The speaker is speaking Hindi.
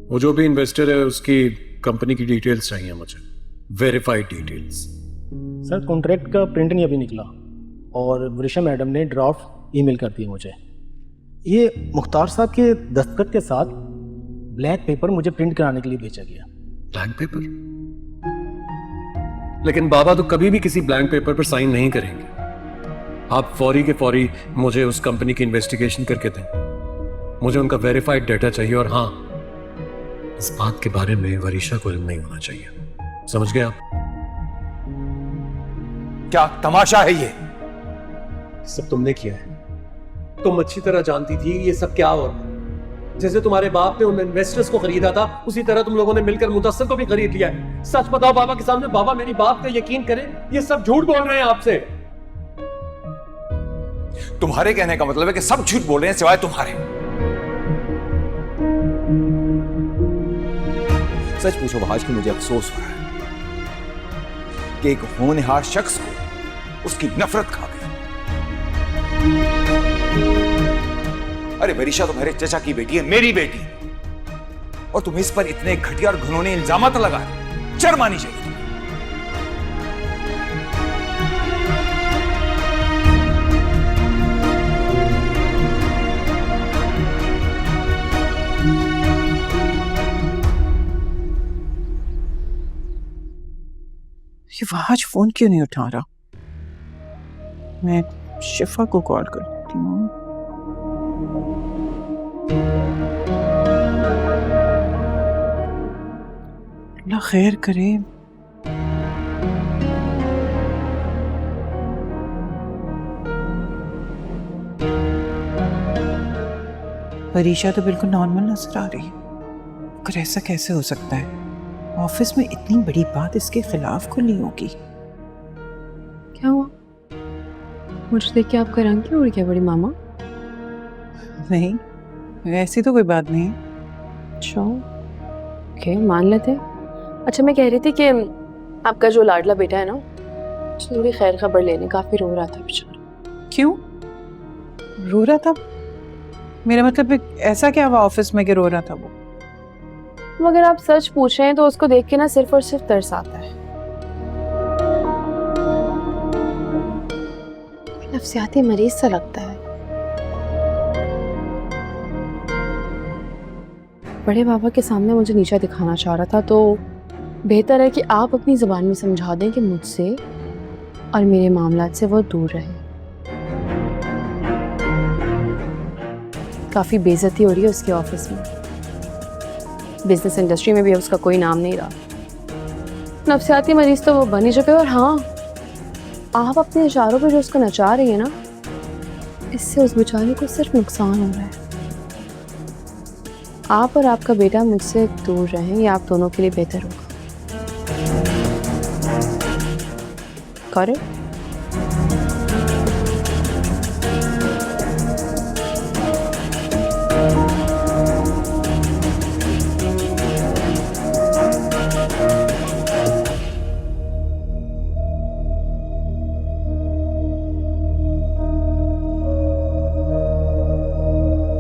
वो जो भी इन्वेस्टर है उसकी कंपनी की डिटेल्स चाहिए मुझे, वेरीफाइड डिटेल्स। सर कॉन्ट्रैक्ट का प्रिंट नहीं अभी निकला और वरिशा मैडम ने ड्राफ्ट ईमेल कर दिया मुझे। ये मुख्तार साहब के दस्तखत के साथ ब्लैक पेपर मुझे प्रिंट कराने के लिए भेजा गया। Blank paper? लेकिन बाबा तो कभी भी किसी ब्लैंक पेपर पर साइन नहीं करेंगे। आप फौरी के फौरी मुझे उस कंपनी की इन्वेस्टिगेशन करके दें। मुझे उनका वेरीफाइड डेटा चाहिए, और हाँ, इस बात के बारे में वरिशा को इल्म नहीं होना चाहिए। समझ गए आप? क्या तमाशा है ये? सब तुमने किया है। तुम अच्छी तरह जानती थी ये सब क्या हो रहा है। जैसे तुम्हारे बाप ने उन इन्वेस्टर्स को खरीदा था, उसी तरह तुम लोगों ने मिलकर मुदस्सिर को भी खरीद लिया है। सच बताओ बाबा के सामने, बाबा मेरी बात पे यकीन करें, ये सब झूठ बोल रहे हैं आपसे। तुम्हारे कहने का मतलब है कि सब झूठ बोल रहे हैं सिवाय तुम्हारे। सच पूछो भाज कि मुझे अफसोस हो रहा है कि एक होनहार शख्स को उसकी नफरत खा गई। अरे वरिशा तुम्हारे चचा की बेटी है, मेरी बेटी, और तुम इस पर इतने घटिया और घिनौने इल्जामात लगा रहे। शर्म आनी चाहिए। ये वहाज फोन क्यों नहीं उठा रहा? मैं शिफा को कॉल करती हूँ। अल्लाह खैर करे। वरिशा तो बिल्कुल नॉर्मल नजर आ रही है, पर ऐसा कैसे हो सकता है? ऑफिस में इतनी बड़ी बात इसके खिलाफ खुली होगी। क्या हुआ? मुझे देख के आपका रंग क्यों उड़ गया बड़ी मामा? नहीं, ऐसी तो कोई बात नहीं। अच्छा, ओके, मान लेते हैं। अच्छा, मैं कह रही थी कि आपका जो लाडला बेटा है ना, थोड़ी खैर खबर लेने काफी रो रहा था बेचारा। क्यों रो रहा था? मेरा मतलब ऐसा क्या हुआ ऑफिस में कि रो रहा था वो? अगर आप सच पूछ रहे हैं तो उसको देख के ना सिर्फ और सिर्फ तरस आता है। नफ्सियाती मरीज सा लगता है। बड़े बाबा के सामने मुझे नीचा दिखाना चाह रहा था, तो बेहतर है कि आप अपनी ज़बान में समझा दें कि मुझसे और मेरे मामलात से वो दूर रहे। काफ़ी बेइज्जती हो रही है उसके ऑफिस में, बिजनेस इंडस्ट्री में भी उसका कोई नाम नहीं रहा। नफ्सियाती मरीज तो वो बन ही चुके। और हाँ, आप अपने इशारों पे जो उसको नचा रही है ना, इससे उस बेचारे को सिर्फ नुकसान हो रहा है। आप और आपका बेटा मुझसे दूर रहें, ये आप दोनों के लिए बेहतर होगा। Got it?